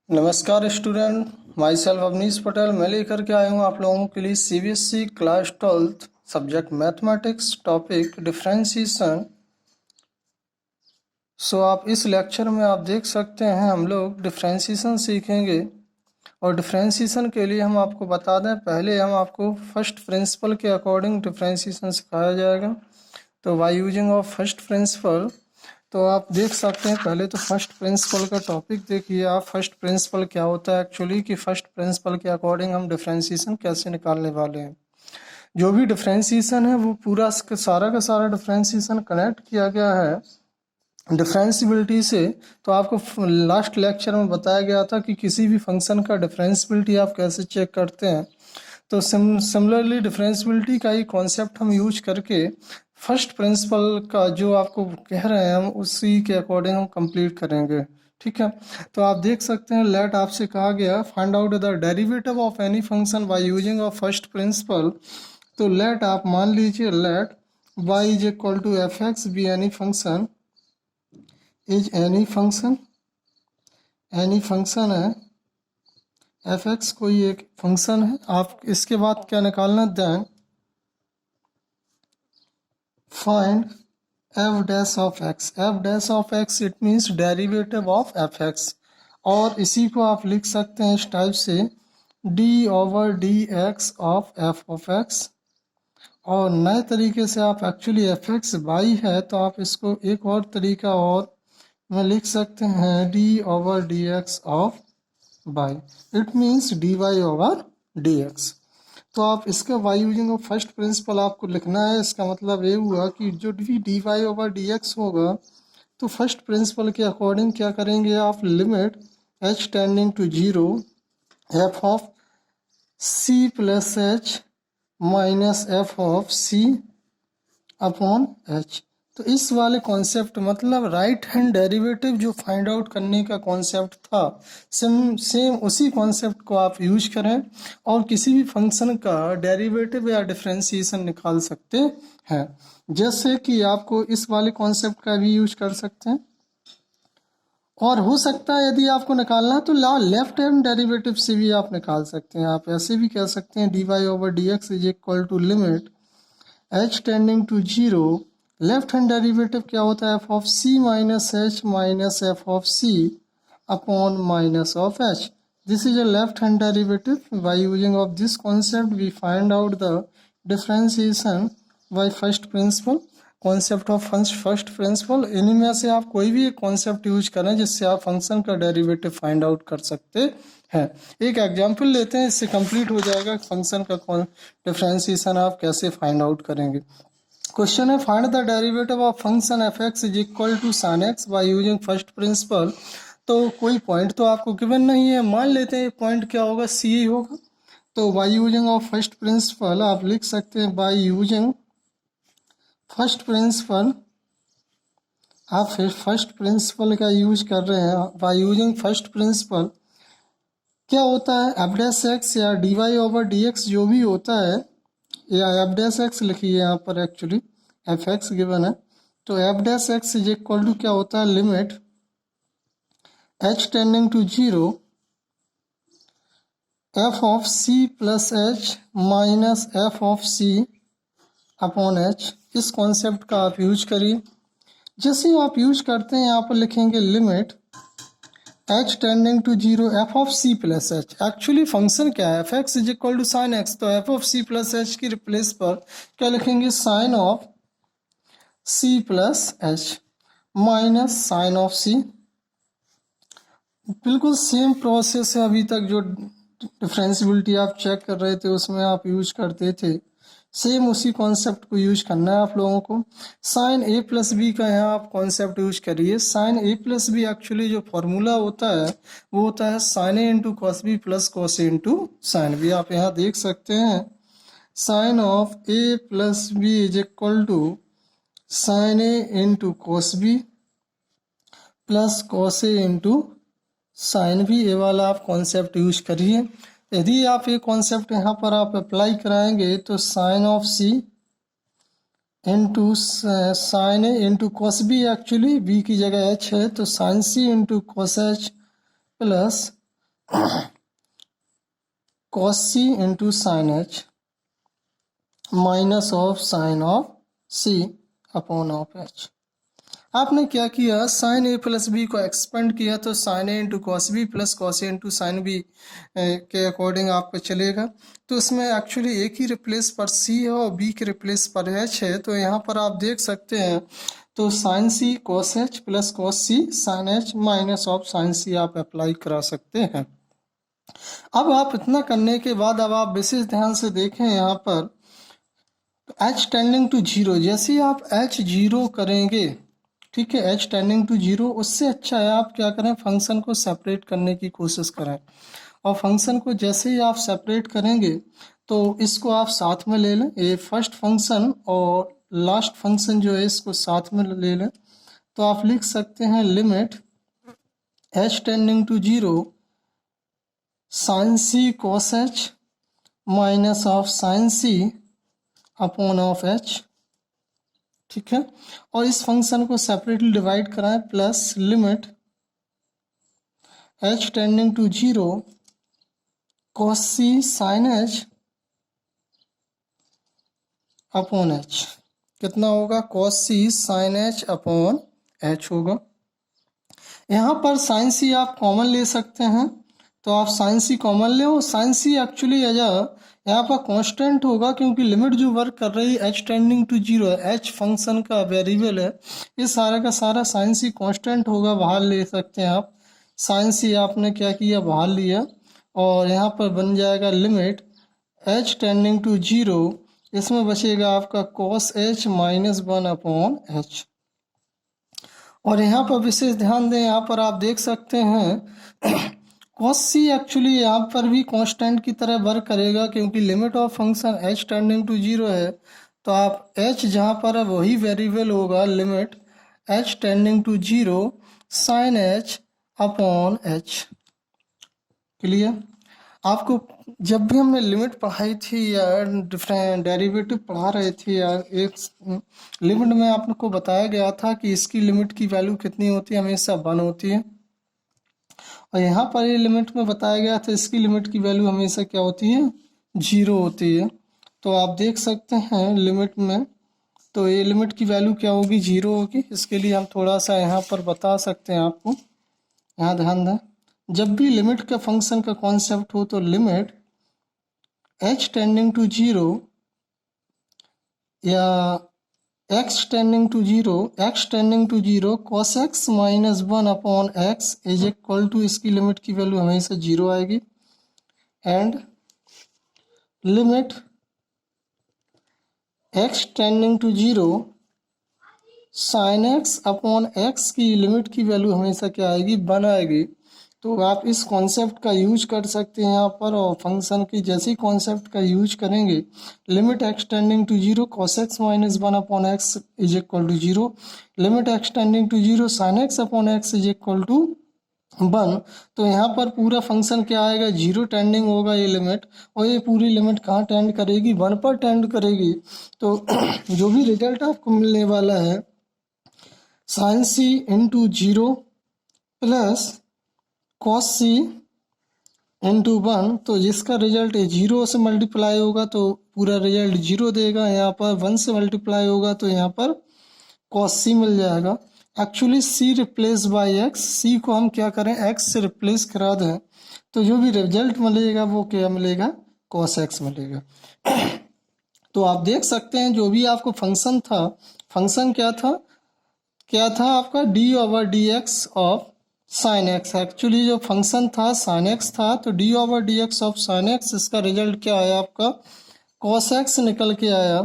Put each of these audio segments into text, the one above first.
नमस्कार student, myself Avnish Patel. मैं लेकर के आया हूँ आप लोगों के लिए CBSE class 12th subject mathematics topic differentiation. आप इस लेक्चर में आप देख सकते हैं हम लोग डिफरेंशिएशन सीखेंगे। और डिफरेंशिएशन के लिए हम आपको बता दें, पहले हम आपको फर्स्ट प्रिंसिपल के अकॉर्डिंग डिफरेंशिएशन सिखाया जाएगा। तो bye using of first principle, तो आप देख सकते हैं पहले तो फर्स्ट प्रिंसिपल का टॉपिक देखिए आप। फर्स्ट प्रिंसिपल क्या होता है एक्चुअली, कि फर्स्ट प्रिंसिपल के अकॉर्डिंग हम डिफरेंशिएशन कैसे निकालने वाले हैं। जो भी डिफरेंशिएशन है वो पूरा का सारा डिफरेंशिएशन कनेक्ट किया गया है डिफरेंशिबिलिटी से। तो आपको लास्ट लेक्चर में बताया गया था कि किसी भी फंक्शन का डिफरेंशिबिलिटी आप कैसे चेक करते हैं। तो सिमिलरली डिफरेंशिबिलिटी का ही कॉन्सेप्ट हम यूज करके फर्स्ट प्रिंसिपल का जो आपको कह रहे हैं हम उसी के अकॉर्डिंग हम कंप्लीट करेंगे। ठीक है, तो आप देख सकते हैं लेट आपसे कहा गया find out the derivative of any function by using of first principle. तो लेट आप मान लीजिए let y is equal to F x be any function is any function है एफ एक्स कोई एक फंक्शन है। आप इसके बाद क्या निकालना, then find f dash of x. F dash of x it means derivative of F x, और इसी को आप लिख सकते हैं इस टाइप से D over D x of x. और नए तरीके से आप एक्चुअली एफ एक्स वाई है तो आप इसको एक और तरीका और में लिख सकते हैं D over D x of y. It means d Y over D x. तो आप इसका y using of first principle आपको लिखना है। इसका मतलब ये हुआ कि जो भी d Y over D x होगा तो फर्स्ट प्रिंसिपल के अकॉर्डिंग क्या करेंगे आप, limit h tending to zero f of c plus h minus f of c upon h. तो इस वाले कॉन्सेप्ट मतलब राइट हैंड डेरिवेटिव जो फाइंड आउट करने का कॉन्सेप्ट था, सेम उसी कॉन्सेप्ट को आप यूज करें और किसी भी फंक्शन का डेरिवेटिव या डिफरेंशिएशन निकाल सकते हैं। जैसे कि आपको इस वाले कॉन्सेप्ट का भी यूज कर सकते हैं, और हो सकता है यदि आपको निकालना है तो लेफ्ट हैंड डेरिवेटिव से भी आप निकाल सकते हैं। आप ऐसे भी कह सकते हैं D Y over D x is equal to limit h tending to zero. Left hand derivative क्या होता है, f of c minus h minus f of c upon minus of h. This is a left hand derivative. By using of this concept we find out the differentiation by first principle. Concept of first principle, इन्हीं में से आप कोई भी एक concept use करें जिससे आप फंक्शन का डेरिवेटिव फाइंड आउट कर सकते हैं। एक एग्जांपल लेते हैं, इससे कंप्लीट हो जाएगा फंक्शन का डिफरेंशिएशन आप कैसे फाइंड आउट करेंगे। क्वेश्चन है find the derivative of function F x is equal to sine x by using first principle. तो कोई पॉइंट तो आपको गिवन नहीं है, मान लेते हैं पॉइंट क्या होगा, सी ही होगा। तो bye using of first principal आप लिख सकते हैं बाय यूजिंग फर्स्ट प्रिंसिपल। आप फिर फर्स्ट प्रिंसिपल का यूज कर रहे हैं। बाय यूजिंग फर्स्ट प्रिंसिपल क्या होता है, एफ डैश एक्स या D Y over D x जो भी होता है, या एफ डैश एक्स लिखिए यहाँ पर, एक्चुअली एफ एक्स गिवन है। तो f dash x is equal to क्या होता है, limit h tending to zero f of c plus h minus f of c upon h. इस कॉन्सेप्ट का आप यूज करिए। जैसे आप यूज करते हैं यहाँ पर लिखेंगे limit h tending to zero f of c plus h. Actually function क्या है, F x is equal to sine x, तो f of c plus h की रिप्लेस पर क्या लिखेंगे, sine of c plus h minus sine of c. बिल्कुल same process है अभी तक जो डिफरेंशिबिलिटी आप चेक कर रहे थे उसमें आप यूज करते थे, सेम उसी कॉन्सेप्ट को यूज करना है आप लोगों को। साइन ए प्लस बी का यहाँ आप कॉन्सेप्ट यूज करिए। Sine a plus b actually जो फॉर्मूला होता है वो होता है sine a into cos b plus cos a into sine b. आप यहाँ देख सकते हैं sine of a plus b is equal to sine a into cos b plus cos a into sine b. ये वाला आप कॉन्सेप्ट यूज करिए। यदि आप ये कॉन्सेप्ट यहाँ पर आप अप्लाई कराएंगे तो sine of c into sine a into cos b, actually b की जगह एच है तो sine c into cos h plus cos c into sine h minus of sine of c upon of h. आपने क्या किया, sine a plus b को expand किया तो sine a into cos b plus cos a into sine b के according आपको चलेगा। तो इसमें एक्चुअली एक ही रिप्लेस पर सी है और बी के रिप्लेस पर एच है। तो यहाँ पर आप देख सकते हैं, तो sine c cos h plus cos c sine h minus of sine c आप अप्लाई करा सकते हैं। अब आप इतना करने के बाद अब आप विशेष ध्यान से देखें यहाँ पर एच टेंडिंग टू जीरो, जैसे ही आप एच जीरो करेंगे, ठीक है, एच टेंडिंग टू जीरो, उससे अच्छा है आप क्या करें, फंक्शन को सेपरेट करने की कोशिश करें। और फंक्शन को जैसे ही आप सेपरेट करेंगे तो इसको आप साथ में ले लें, ये फर्स्ट फंक्शन और लास्ट फंक्शन जो है इसको साथ में ले लें। तो आप लिख सकते हैं limit h tending to zero sine c cos h minus of sine c upon of h, ठीक है। और इस फंक्शन को सेपरेटली डिवाइड कराएं, plus limit h tending to zero cos c sine h upon h, कितना होगा, cos c sine h upon h होगा। यहाँ पर साइन सी आप कॉमन ले सकते हैं, तो आप साइन सी कॉमन ले, और साइन सी एक्चुअली एज यहाँ पर कांस्टेंट होगा क्योंकि लिमिट जो वर्क कर रही है एच टेंडिंग टू जीरो है, एच फंक्शन का वेरिएबल है, ये सारा का सारा साइन सी कांस्टेंट होगा, बाहर ले सकते हैं आप। साइन सी आपने क्या किया, बाहर लिया, और यहाँ पर बन जाएगा limit h tending to zero, इसमें बचेगा आपका cos h minus one upon h. और यहाँ पर विशेष ध्यान दें, यहाँ पर आप देख सकते हैं कॉस सी एक्चुअली यहाँ पर भी कांस्टेंट की तरह वर्क करेगा क्योंकि limit of function h tending to zero है। तो आप एच जहाँ पर है वही वेरिएबल होगा, limit h tending to zero sine h upon h. Clear? आपको जब भी हमने लिमिट पढ़ाई थी या डिफरेंट डेरिवेटिव पढ़ा रहे थे या एक लिमिट में आपको बताया गया था कि इसकी लिमिट की वैल्यू कितनी होती है, हमेशा 1 होती है। और यहाँ पर ये लिमिट में बताया गया था इसकी लिमिट की वैल्यू हमेशा क्या होती है, 0 होती है। तो आप देख सकते हैं लिमिट में, तो ये लिमिट की वैल्यू क्या होगी, 0 होगी। इसके लिए हम थोड़ा सा यहाँ पर बता सकते हैं आपको, यहाँ ध्यान दें, जब भी लिमिट का फंक्शन का कॉन्सेप्ट हो तो limit h tending to zero या x tending to zero cos x minus 1 upon x is equal to, इसकी लिमिट की वैल्यू हमेशा 0 आएगी। And limit x tending to zero sine x upon x की limit की value हमेशा क्या आएगी, 1 आएगी। तो आप इस कॉन्सेप्ट का यूज कर सकते हैं यहाँ पर, और फंक्शन की जैसे ही कॉन्सेप्ट का यूज करेंगे, limit x tending to zero cos x minus 1 upon x is equal to 0, limit x tending to zero sine x upon x is equal to 1। तो यहाँ पर पूरा फंक्शन क्या आएगा, 0 टेंडिंग होगा ये लिमिट, और ये पूरी लिमिट कहाँ टेंड करेगी, 1 पर टेंड करेगी। तो जो भी रिजल्ट आपको मिलने वाला है sign c into 0 plus cos सी इंटू 1, तो जिसका रिजल्ट 0 से मल्टीप्लाई होगा तो पूरा रिजल्ट 0 देगा, यहाँ पर 1 से मल्टीप्लाई होगा तो यहाँ पर कॉस सी मिल जाएगा। Actually c replace by x, c को हम क्या करें, एक्स से रिप्लेस करा दें, तो जो भी रिजल्ट मिलेगा वो क्या मिलेगा, कॉस एक्स मिलेगा। तो आप देख सकते हैं जो भी आपको फंक्शन था, फंक्शन क्या था आपका D over D x of sine x. Actually जो फंक्शन था साइन एक्स था, तो D over D x of sine x, इसका रिजल्ट क्या आया आपका, कॉस एक्स निकल के आया।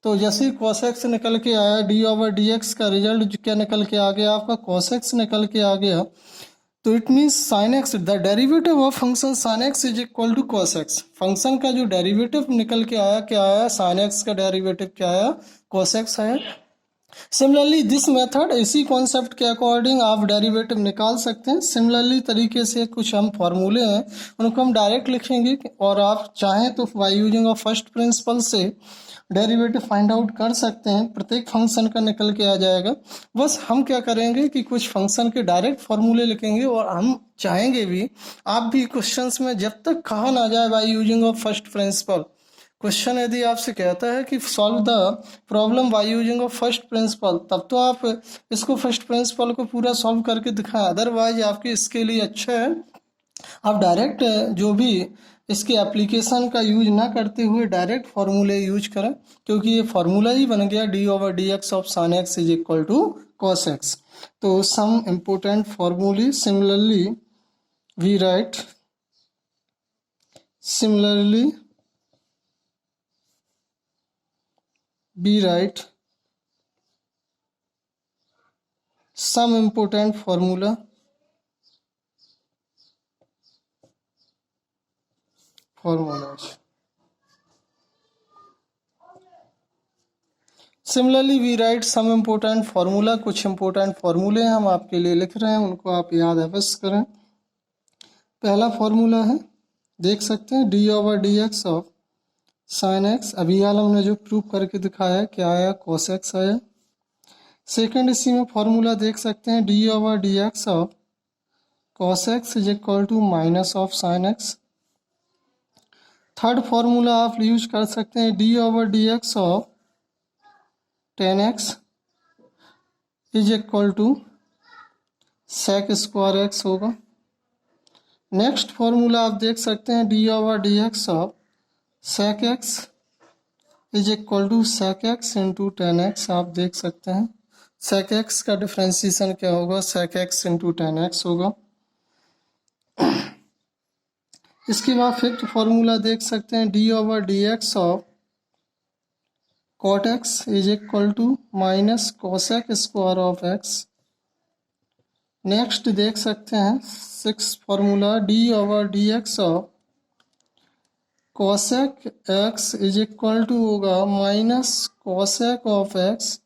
तो जैसे ही कॉस एक्स निकल के आया, डी ओवर डी एक्स का रिजल्ट क्या निकल के आ गया आपका, कॉस एक्स निकल के आ गया। तो it means sine x, the derivative of function sine x is equal to cos x. Function का जो डेरिवेटिव निकल के आया क्या आया, साइन एक्स का डेरिवेटिव क्या आया, कॉस एक्स आया। सिमिलरली दिस मेथड इसी कॉन्सेप्ट के अकॉर्डिंग आप डेरिवेटिव निकाल सकते हैं। सिमिलरली तरीके से कुछ हम फॉर्मूले हैं उनको हम डायरेक्ट लिखेंगे, और आप चाहें तो bye using of first principal से डेरिवेटिव फाइंड आउट कर सकते हैं। प्रत्येक फंक्शन का निकल के आ जाएगा। बस हम क्या करेंगे कि कुछ फंक्शन के डायरेक्ट फॉर्मूले लिखेंगे, और हम चाहेंगे भी आप भी क्वेश्चंस में जब तक कहा ना जाए bye using of first principal, question यदि आपसे कहता है कि solve the problem by using of first principal, तब तो आप इसको फर्स्ट प्रिंसिपल को पूरा सॉल्व करके दिखाएं। अदरवाइज आपके इसके लिए अच्छा है आप डायरेक्ट जो भी इसके एप्लीकेशन का यूज ना करते हुए डायरेक्ट फार्मूले यूज करें, क्योंकि ये फार्मूला ही बन गया d/dx of sin x is equal to cos x। तो सम इम्पोर्टेंट फार्मूले we write similarly we write some important formulas similarly we write some important formula. कुछ इम्पोर्टेंट फार्मूले हम आपके लिए लिख रहे हैं, उनको आप याद अवश्य करें। पहला फार्मूला है, देख सकते हैं d/dx ऑफ sin x, अभी हाल हमने जो प्रूव करके दिखाया है क्या आया, cos x आया। सेकंड इसी में फार्मूला देख सकते हैं d/dx of cos x is equal to minus of sin x। Third formula आप यूज कर सकते हैं d/dx of tan x is equal to sec square x होगा। नेक्स्ट फार्मूला आप देख सकते हैं d/dx of sec x is equal to sec x into tan x. आप देख सकते हैं sec x का डिफ्रेंसिएशन क्या होगा, sec x into tan x होगा। इसके बाद फिफ्थ फार्मूला देख सकते हैं d/dx of cot x is equal to minus cosec square of x। Next देख सकते हैं six formula d/dx of cosec x is equal to होगा minus cosec of x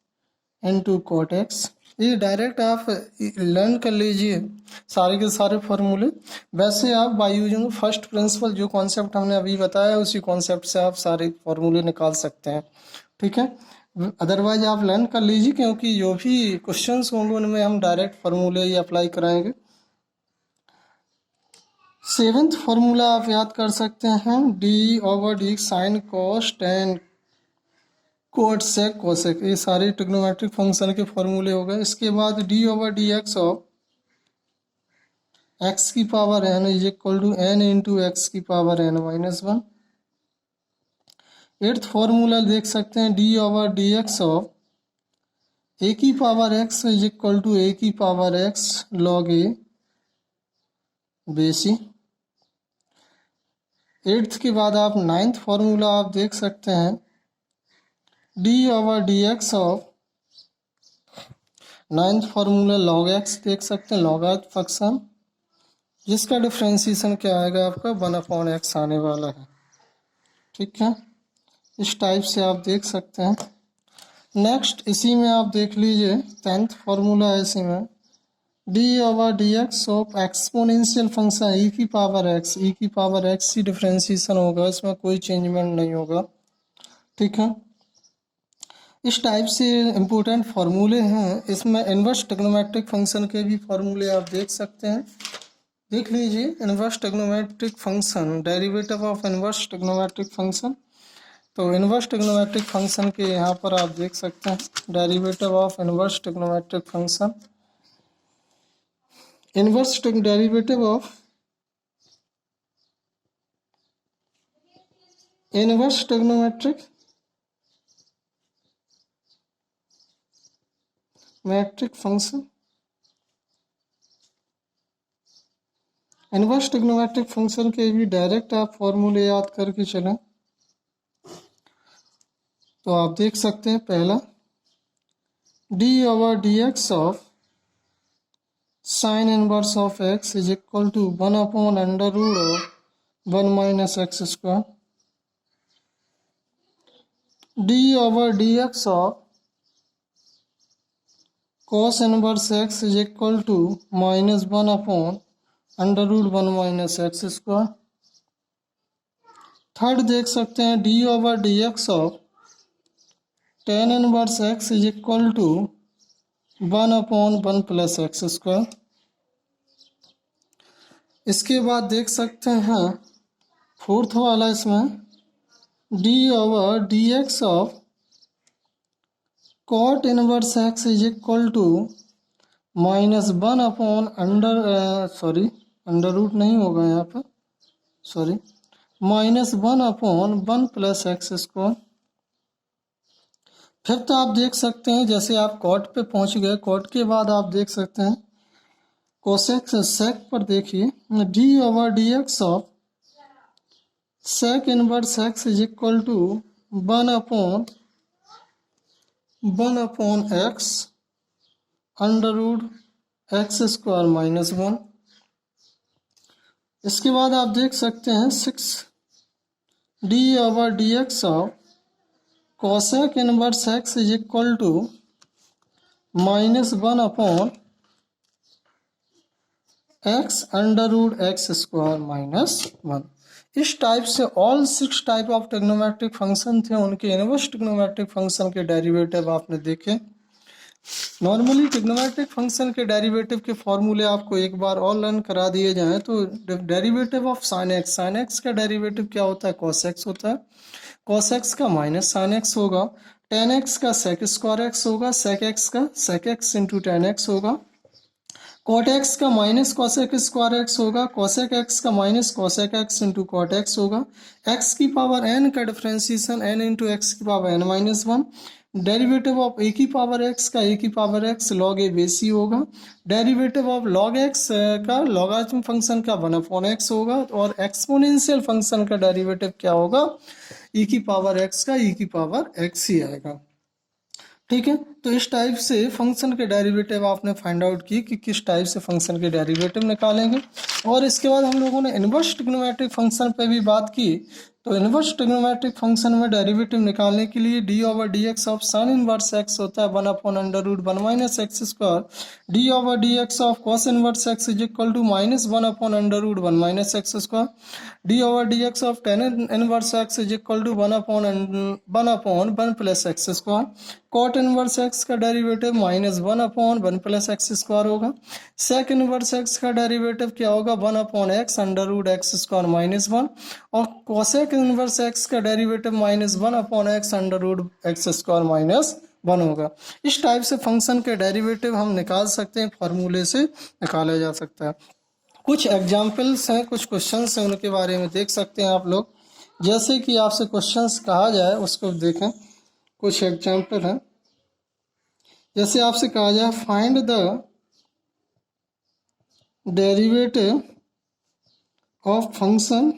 into cot x। ये direct आप learn कर लीजिए सारे के सारे फार्मूले। वैसे आप बाय यूजिंग फर्स्ट प्रिंसिपल जो कॉन्सेप्ट हमने अभी बताया उसी कॉन्सेप्ट से आप सारे फार्मूले निकाल सकते हैं, ठीक है। अदरवाइज आप लर्न कर लीजिए, क्योंकि जो भी क्वेश्चंस होंगे उनमें हम डायरेक्ट फार्मूले ही अप्लाई कराएंगे। सेवेंथ फार्मूला आप याद कर सकते हैं d/d sine cos tan cot sec cosec, ये सारे ट्रिग्नोमेट्रिक फंक्शन के फॉर्मूले हो गए। इसके बाद d/dx ऑफ x की power n is equal to n into x की power n minus one. Eighth formula देख सकते हैं d/dx ऑफ a की power x is equal to a की power x log a base e. Eighth के बाद आप नाइन्थ फार्मूला आप देख सकते हैं d/dx of ninth formula log x देख सकते हैं, लॉगरिथम फंक्शन जिसका डिफ्रेंसिएशन क्या आएगा आपका 1/x आने वाला है, ठीक है। इस टाइप से आप देख सकते हैं। नेक्स्ट इसी में आप देख लीजिए टेंथ फार्मूला है इसी में d/dx of exponential function e की पावर x ही डिफ्रेंसिएशन होगा, इसमें कोई चेंजमेंट नहीं होगा, ठीक है। इस टाइप से इम्पोर्टेंट फार्मूले हैं। इसमें इन्वर्स ट्रिग्नोमेट्रिक फंक्शन के भी फार्मूले आप देख सकते हैं, देख लीजिए। Inverse trigonometric function, derivative of inverse trigonometric function, तो इन्वर्स ट्रिग्नोमेट्रिक फंक्शन के यहाँ पर आप देख सकते हैं derivative of inverse trigonometric function, inverse derivative of inverse trigonometric metric function, inverse trigonometric function के भी डायरेक्ट आप फॉर्मूले याद करके चलें तो आप देख सकते हैं पहला d/dx of sine inverse of x is equal to 1/√ of 1 minus x square. d/dx of cos inverse x is equal to -1/√1 minus x square. Third देख सकते हैं d/dx of tan inverse x is equal to 1/1 plus x square. इसके बाद देख सकते हैं fourth वाला इसमें d/dx of cot inverse x is equal to under root नहीं होगा यहाँ पर, sorry, -1/1 plus x square. Fifth आप देख सकते हैं, जैसे आप कॉट पे पहुंच गए, कॉट के बाद आप देख सकते हैं कोसेक सेक पर देखिए d/dx of sec inverse x is equal to 1/x under root x square -1। इसके बाद आप देख सकते हैं 6 d/dx of cosec inverse x is equal to -1/x under root x square -1। इस टाइप से all 6 type of trigonometric function थे, उनके इनवर्स ट्रिग्नोमेट्रिक फंक्शन के डेरिवेटिव आपने देखे। नॉर्मली ट्रिग्नोमेट्रिक फंक्शन के डेरिवेटिव के फॉर्मूले आपको एक बार और लर्न करा दिए जाएं तो डेरिवेटिव ऑफ साइन एक्स का डेरिवेटिव क्या होता है, cos x होता है। cos x का माइनस साइन एक्स होगा, tan x का sec स्क्वायर एक्स होगा, sec x का sec x into tan x होगा, cot x का माइनस cosec स्क्वायर एक्स होगा, cosec x का minus cosec x into cot x होगा, x की पावर n का डिफरेंशिएशन n इंटू एक्स की power n-1, derivative of a की power x का a की power x log a base c होगा, डेरिवेटिव ऑफ log x का logarithm function का 1/x होगा, और एक्सपोनेंशियल फंक्शन का डेरिवेटिव क्या होगा, e की पावर x का e की पावर x ही आएगा। ठीक है, तो इस टाइप से फंक्शन के डेरिवेटिव आपने फाइंड आउट की कि किस टाइप से फंक्शन के डेरिवेटिव निकालेंगे। और इसके बाद हम लोगों ने इनवर्स ट्रिग्नोमेट्रिक फंक्शन पे भी बात की। तो इनवर्स ट्रिग्नोमेट्रिक फंक्शन में डेरिवेटिव निकालने के लिए d/dx of sine inverse x होता है 1/√1 minus x square, d/dx of cos inverse x is equal to -1/√1 minus x square, d/dx of tan inverse x is equal to 1/1 plus x square, cot inverse x का derivative -1/1 plus x square होगा, sec inverse x का derivative क्या होगा 1/x under root x square -1, और cosec inverse x का derivative -1/x under root x square -1 होगा। इस type से फंक्शन के डेरिवेटिव हम निकाल सकते हैं, फॉर्मूले से निकाला जा सकता है। कुछ एग्जाम्पल्स हैं, कुछ क्वेश्चंस हैं, उनके बारे में देख सकते हैं आप लोग। जैसे कि आपसे क्वेश्चंस कहा जाए उसको देखें, कुछ एग्जाम्पल हैं। जैसे आपसे कहा जाए find the derivative of function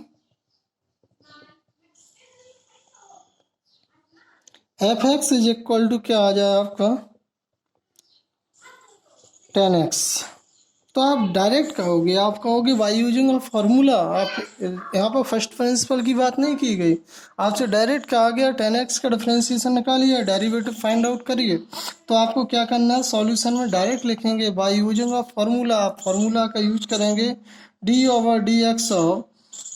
f(x) is equal to क्या आ जाए आपका tan x। तो आप डायरेक्ट कहोगे, आप कहोगे बाय यूजिंग अ फार्मूला। आप यहाँ पर फर्स्ट प्रिंसिपल की बात नहीं की गई, आपसे डायरेक्ट कहा गया tan x का डिफरेंशिएशन निकालिए, डेरिवेटिव फाइंड आउट करिए। तो आपको क्या करना है, सॉल्यूशन में डायरेक्ट लिखेंगे बाय यूजिंग अ फार्मूला। आप फार्मूला का यूज करेंगे, d/dx ऑफ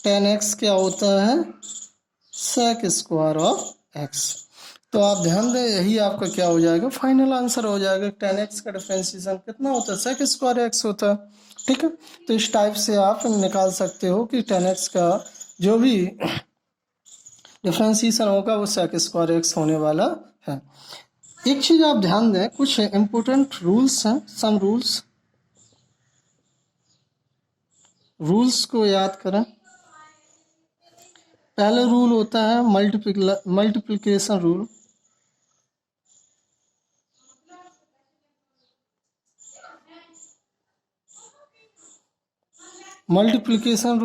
tan x क्या होता है, sec स्क्वायर ऑफ x। तो आप ध्यान दें, यही आपका क्या हो जाएगा, फाइनल आंसर हो जाएगा। tan x का डिफरेंशिएशन कितना होता है, sec स्क्वायर x होता है। ठीक है, तो इस टाइप से आप निकाल सकते हो कि tan x का जो भी डिफरेंशिएशन होगा वो sec स्क्वायर x होने वाला है। एक चीज आप ध्यान दें, कुछ इंपोर्टेंट रूल्स हैं, सम रूल्स को याद करें। पहला रूल होता है मल्टीप्लिकेशन रूल। मल्टीप्लिकेशन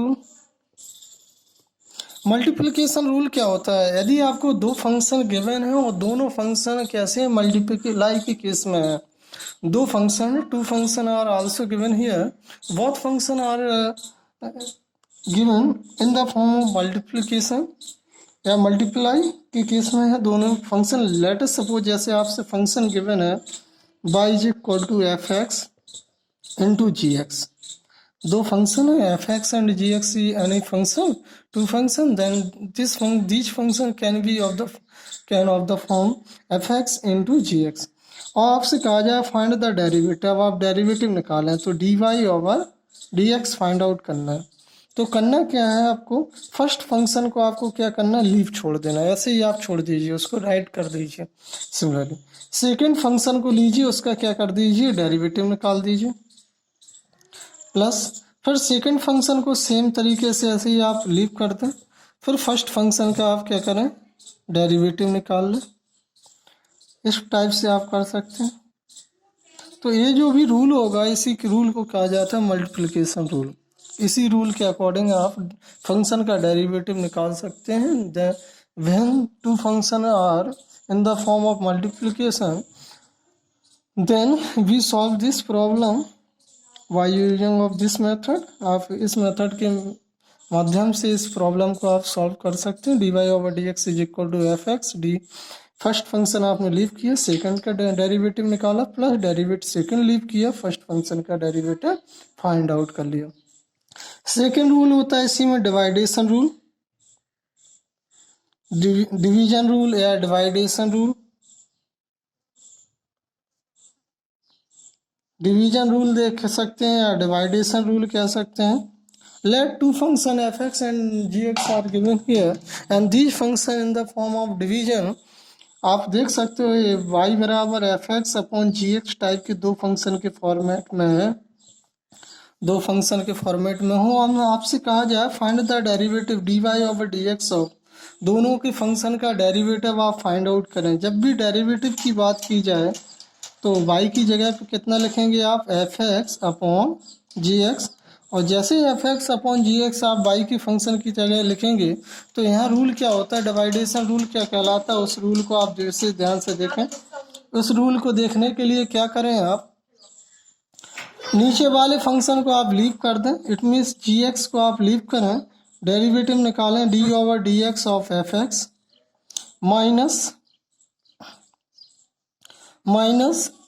रूल क्या होता है, यदि आपको दो फंक्शन गिवन है और दोनों फंक्शन कैसे मल्टीप्लाई के केस में है, दो function, to function are also given here, both function are given in the form of multiplication या मल्टीप्लाई के केस में है दोनों फंक्शन। लेट अस सपोज जैसे आपसे फंक्शन गिवन है y is equal to F X into G X. दो function है F X and G X, any function to function, then this function can of the form F X into G X. और आपसे कहा जाए find the derivative, आप derivative निकालें तो D Y over D X find out करना है। तो करना क्या है आपको, फर्स्ट फंक्शन को आपको क्या करना है, लीव छोड़ देना है, ऐसे ही आप छोड़ दीजिए, उसको राइट कर दीजिए। सिमिलरली सेकेंड फंक्शन को लीजिए, उसका क्या कर दीजिए, डेरिवेटिव निकाल दीजिए, प्लस फिर सेकंड फंक्शन को सेम तरीके से ऐसे ही आप लीव कर दें, फिर फर्स्ट फंक्शन का आप क्या करें, डेरिवेटिव निकाल लें। इस टाइप से आप कर सकते हैं। तो ये जो भी रूल होगा, इसी रूल को कहा जाता है मल्टीप्लिकेशन रूल। इसी रूल के अकॉर्डिंग आप फंक्शन का डेरिवेटिव निकाल सकते हैं। When two function are in the form of multiplication, then we solve this problem by using of this method. आप इस मेथड के माध्यम से इस प्रॉब्लम को आप सॉल्व कर सकते हैं। D Y over D x is equal to F X D, first function आपने लीव किया, सेकंड का डेरिवेटिव निकाला, प्लस डेरिवेटिव सेकंड लीव किया, फर्स्ट फंक्शन का डेरिवेटिव फाइंड आउट कर लिया। सेकंड रूल होता है इसी में डिवाइडेशन रूल, डिवीजन रूल या डिवाइडेशन रूल। डिवीजन रूल देख सकते हैं या डिवाइडेशन रूल कह सकते हैं। Let two function F X and G X are given here and these function in the form of division. आप देख सकते हो ये y बराबर F X upon G X type के दो फंक्शन के फॉर्मेट में है, दो फंक्शन के फॉर्मेट में हो। हम आपसे कहा जाए find the derivative D Y over D x of, दोनों के फंक्शन का डेरिवेटिव आप फाइंड आउट करें। जब भी डेरिवेटिव की बात की जाए तो y की जगह पे कितना लिखेंगे आप, F X upon G X, और जैसे F X upon G X आप y की फंक्शन की जगह लिखेंगे तो यहाँ रूल क्या होता है, डिवाइडेशन रूल क्या कहलाता है, उस रूल को आप जैसे ध्यान से देखें। उस रूल को देखने के लिए क्या करें, आप नीचे वाले फंक्शन को आप लीव कर दें, इट मीन्स जी एक्स को आप लीव करें, डेरिवेटिव निकालें D over D x of F X minus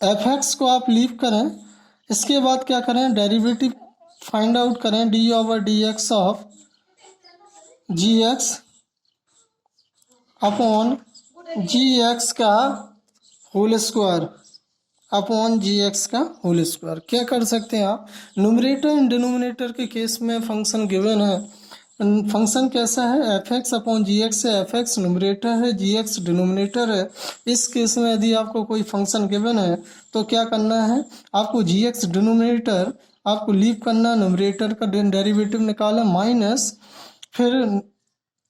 F X को आप लीव करें। इसके बाद क्या करें, डेरिवेटिव फाइंड आउट करें D over D x of G X upon G X का whole square upon G X का होल स्क्वायर। क्या कर सकते हैं आप, न्यूमरेटर एंड डिनोमिनेटर के केस में फंक्शन गिवन है, फंक्शन कैसा है, F X upon G X है, एफ एक्स न्यूमरेटर है, जी एक्स डिनोमिनेटर है। इस केस में यदि आपको कोई फंक्शन गिवन है तो क्या करना है, आपको जी एक्स डिनोमिनेटर आपको लीव करना, न्यूमरेटर का डेरिवेटिव निकाला, माइनस फिर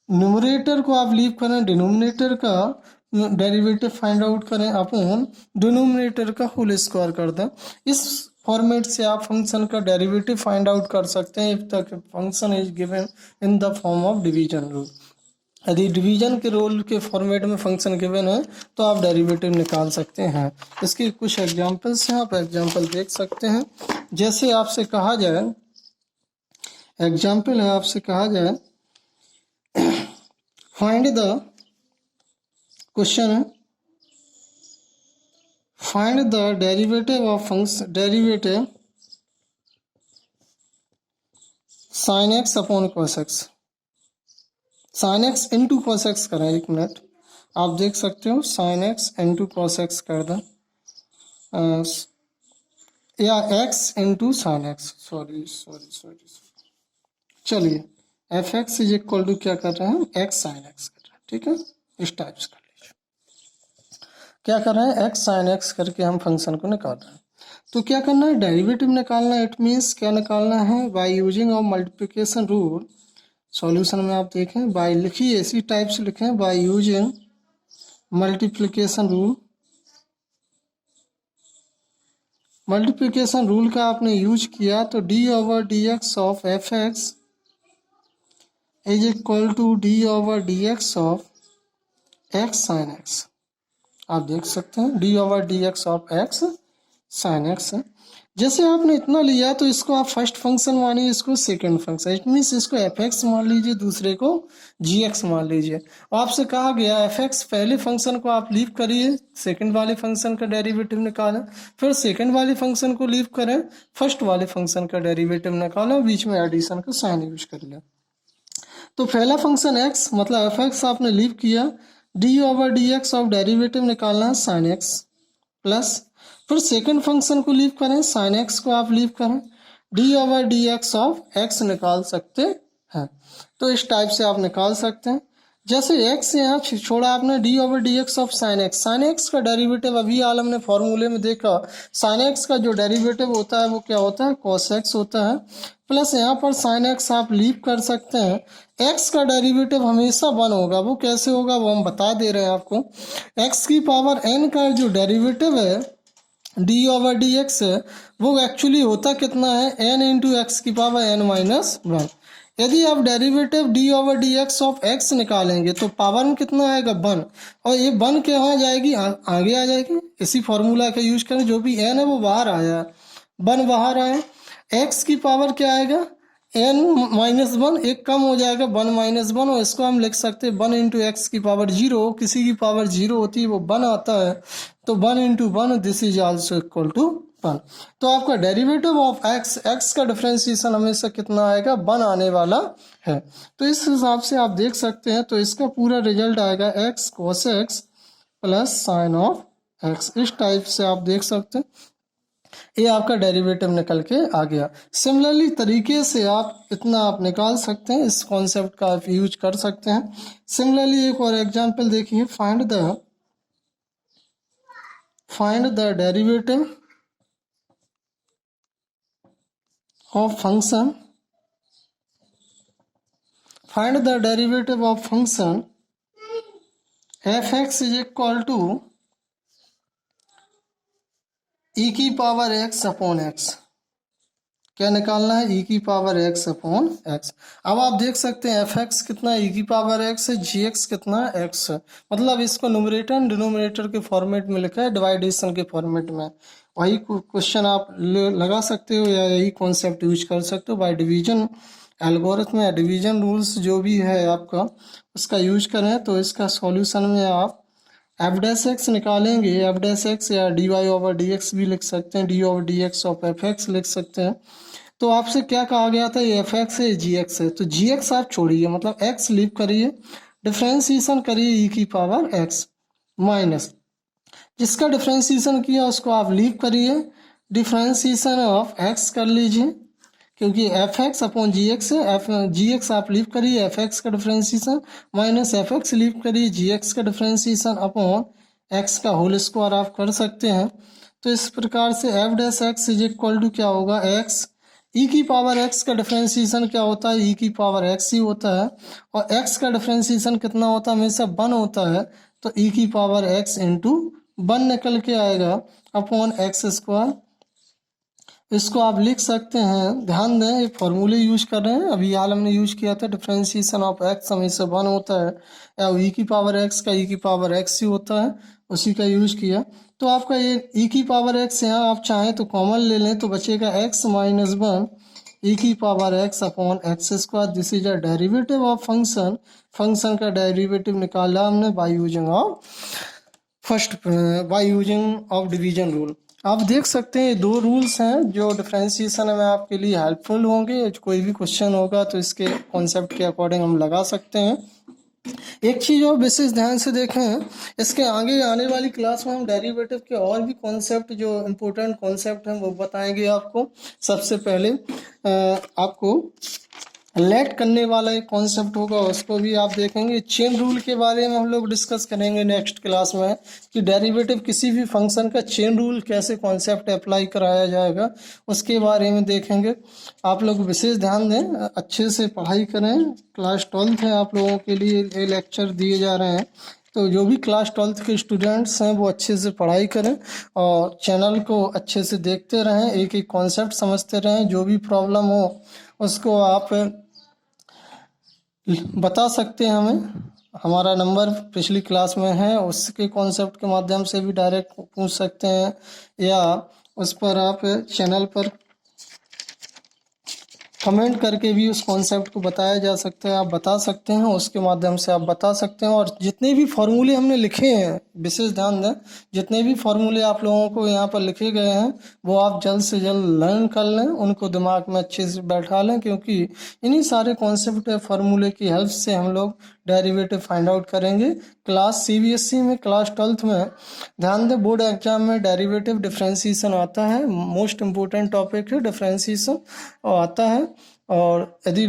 न्यूमरेटर को आप लीव करें, डिनोमिनेटर का डेरिवेटिव फाइंड आउट करें अपॉन डिनोमिनेटर का होल स्क्वायर कर दें। इस फॉर्मेट से आप फंक्शन का डेरिवेटिव फाइंड आउट कर सकते हैं if the function is given in the form of division rule. यदि डिवीजन के रूल के फॉर्मेट में फंक्शन गिवन है तो आप डेरिवेटिव निकाल सकते हैं। इसके कुछ एग्जांपल्स हैं, आप एग्जांपल देख सकते हैं। जैसे आपसे कहा जाए, एग्जांपल है, आपसे कहा जाए फाइंड द, क्वेश्चन है find the derivative of function, derivative sine x upon cos x, sine x into cos x करें, एक मिनट आप देख सकते हो, sine x into cos x कर दें, या x into sine x, sorry, चलिए f x is equal to क्या कर रहे हैं, एक्स साइन एक्स कर रहे हैं, ठीक है, इस टाइप से कर लीजिए। क्या कर रहे हैं, एक्स साइन एक्स करके हम फंक्शन को निकाल रहे हैं। तो क्या करना है, डेरिवेटिव निकालना है, इट मीन्स क्या निकालना है, by using of multiplication rule. Solution में आप देखें, बाय लिखिए, इसी टाइप से लिखें, by using multiplication rule. Multiplication rule का आपने यूज किया तो D over D x of F x is equal to D over D x of X sine X. आप देख सकते हैं D over D x of X sine X है। जैसे आपने इतना लिया तो इसको आप फर्स्ट फंक्शन मानिए, इसको सेकंड फंक्शन, इट मीन्स इसको एफ एक्स मान लीजिए, दूसरे को जी एक्स मान लीजिए। और आपसे कहा गया एफ एक्स पहले फंक्शन को आप लीव करिए, सेकंड वाले फंक्शन का डेरिवेटिव निकालें, फिर सेकंड वाले फंक्शन को लीव करें, फर्स्ट वाले फंक्शन का डेरिवेटिव निकालें, बीच में एडिशन का साइन यूज कर लें। तो पहला फंक्शन एक्स मतलब एफ एक्स आपने लीव किया, D over D x of derivative निकालना है साइन एक्स प्लस, फिर सेकंड फंक्शन को लीव करें, साइन एक्स को आप लीव करें, D over D x of x निकाल सकते हैं। तो इस टाइप से आप निकाल सकते हैं। जैसे एक्स यहाँ छोड़ा आपने, D over D x of sine x का डेरिवेटिव अभी हाल हमने फॉर्मूले में देखा, साइन एक्स का जो डेरिवेटिव होता है वो क्या होता है, कॉस एक्स होता है, प्लस यहाँ पर साइन एक्स आप लीव कर सकते हैं। एक्स का डेरिवेटिव हमेशा वन होगा, वो कैसे होगा वो हम बता दे रहे हैं आपको। एक्स की पावर एन का जो डेरिवेटिव है डी ओवर डी एक्स है, वो एक्चुअली होता कितना है, एन इंटू एक्स की पावर एन माइनस वन। यदि आप derivative D over D x of x निकालेंगे तो पावर में कितना आएगा, वन, और ये वन के यहाँ जाएगी, आगे आ जाएगी, इसी फॉर्मूला का यूज करें, जो भी एन है वो बाहर आया, वन बाहर आया, एक्स की पावर क्या आएगा, एन माइनस वन, एक कम हो जाएगा वन माइनस वन, और इसको हम लिख सकते हैं वन इंटू एक्स की पावर जीरो, किसी की पावर जीरो होती है वो वन आता है, तो one into one this is also equal to one. तो आपका डेरिवेटिव ऑफ एक्स, एक्स का डिफरेंशिएशन हमेशा कितना आएगा, वन आने वाला है। तो इस हिसाब से आप देख सकते हैं, तो इसका पूरा रिजल्ट आएगा x cos x plus sign of x, इस टाइप से आप देख सकते हैं, ये आपका डेरिवेटिव निकल के आ गया। सिमिलरली तरीके से आप इतना आप निकाल सकते हैं, इस कॉन्सेप्ट का आप यूज कर सकते हैं। सिमिलरली एक और एग्जांपल देखिए, find the derivative of function, find the derivative of function F x is equal to e की पावर एक्स अपॉन एक्स। क्या निकालना है, ई की पावर एक्स अपॉन एक्स। अब आप देख सकते हैं एफ एक्स कितना, ई की पावर एक्स है, जी एक्स कितना, एक्स है, मतलब इसको न्यूमरेटर एंड डिनोमिनेटर के फॉर्मेट में लिखा है, डिवाइडेशन के फॉर्मेट में। वही क्वेश्चन आप लगा सकते हो या यही कॉन्सेप्ट यूज कर सकते हो, बाय डिवीजन एल्गोरिथम या डिवीजन रूल्स जो भी है आपका, उसका यूज करें। तो इसका सॉल्यूशन में आप एफ डैश एक्स निकालेंगे, एफ डैश एक्स या D Y over D X भी लिख सकते हैं, D over D x of F X लिख सकते हैं। तो आपसे क्या कहा गया था, ये एफ एक्स है, जी एक्स है, तो जी एक्स आप छोड़िए, मतलब एक्स लीव करिए, डिफ्रेंसिएशन करिए ई की पावर एक्स माइनस, जिसका डिफ्रेंसिएशन किया उसको आप लीव करिए, डिफ्रेंसिएशन ऑफ एक्स कर लीजिए, क्योंकि F X upon G X है, एफ जी एक्स आप लीव करिए, एफ एक्स का differentiation minus F X leave करिए, जी एक्स का डिफ्रेंसिएशन अपॉन एक्स का होल स्क्वायर आप कर सकते हैं। तो इस प्रकार से F dash x is equal to क्या होगा, एक्स, ई की पावर एक्स का डिफ्रेंसिएशन क्या होता है, ई की पावर एक्स ही होता है, और एक्स का डिफ्रेंसिएशन कितना होता है, हमेशा वन होता है, तो ई की पावर एक्स इंटू वन निकल के आएगा अपॉन एक्स स्क्वायर। इसको आप लिख सकते हैं, ध्यान दें ये फॉर्मूले यूज कर रहे हैं, अभी हाल हमने यूज किया था, डिफ्रेंसिएशन ऑफ एक्स हमेशा वन होता है, या ई की पावर एक्स का ई की पावर एक्स ही होता है, उसी का यूज किया। तो आपका ये ई की पावर एक्स यहाँ आप चाहें तो कॉमन ले लें, तो बचेगा एक्स माइनस वन ई की power x upon x square, this is a derivative of function, function का डेरिवेटिव निकाला हमने bye using of bye using of division rule. आप देख सकते हैं ये दो रूल्स हैं जो डिफ्रेंसिएशन में आपके लिए हेल्पफुल होंगे, कोई भी क्वेश्चन होगा तो इसके कॉन्सेप्ट के अकॉर्डिंग हम लगा सकते हैं। एक चीज़ और विशेष ध्यान से देखें, इसके आगे आने वाली क्लास में हम डेरिवेटिव के और भी कॉन्सेप्ट जो इम्पोर्टेंट कॉन्सेप्ट हैं वो बताएंगे आपको। सबसे पहले आपको लेट करने वाला एक कॉन्सेप्ट होगा, उसको भी आप देखेंगे। चेन रूल के बारे में हम लोग डिस्कस करेंगे नेक्स्ट क्लास में, कि डेरिवेटिव किसी भी फंक्शन का चेन रूल कैसे कॉन्सेप्ट अप्लाई कराया जाएगा, उसके बारे में देखेंगे। आप लोग विशेष ध्यान दें, अच्छे से पढ़ाई करें, क्लास 12th है आप लोगों के लिए ये लेक्चर दिए जा रहे हैं, तो जो भी क्लास 12th के स्टूडेंट्स हैं वो अच्छे से पढ़ाई करें और चैनल को अच्छे से देखते रहें, एक एक कॉन्सेप्ट समझते रहें। जो भी प्रॉब्लम हो उसको आप बता सकते हैं हमें, हमारा नंबर पिछली क्लास में है, उसके कॉन्सेप्ट के माध्यम से भी डायरेक्ट पूछ सकते हैं, या उस पर आप चैनल पर कमेंट करके भी उस कॉन्सेप्ट को बताया जा सकता है, आप बता सकते हैं, उसके माध्यम से आप बता सकते हैं। और जितने भी फार्मूले हमने लिखे हैं, विशेष ध्यान दें, जितने भी फार्मूले आप लोगों को यहाँ पर लिखे गए हैं वो आप जल्द से जल्द लर्न कर लें, उनको दिमाग में अच्छे से बैठा लें, क्योंकि इन्हीं सारे कॉन्सेप्ट या फार्मूले की हेल्प से हम लोग डेरिवेटिव फाइंड आउट करेंगे। क्लास सीबीएसई में क्लास 12th में ध्यान दें, बोर्ड एग्जाम में डेरिवेटिव डिफरेंशिएशन आता है, मोस्ट इम्पोर्टेंट टॉपिक है डिफरेंशिएशन आता है। और यदि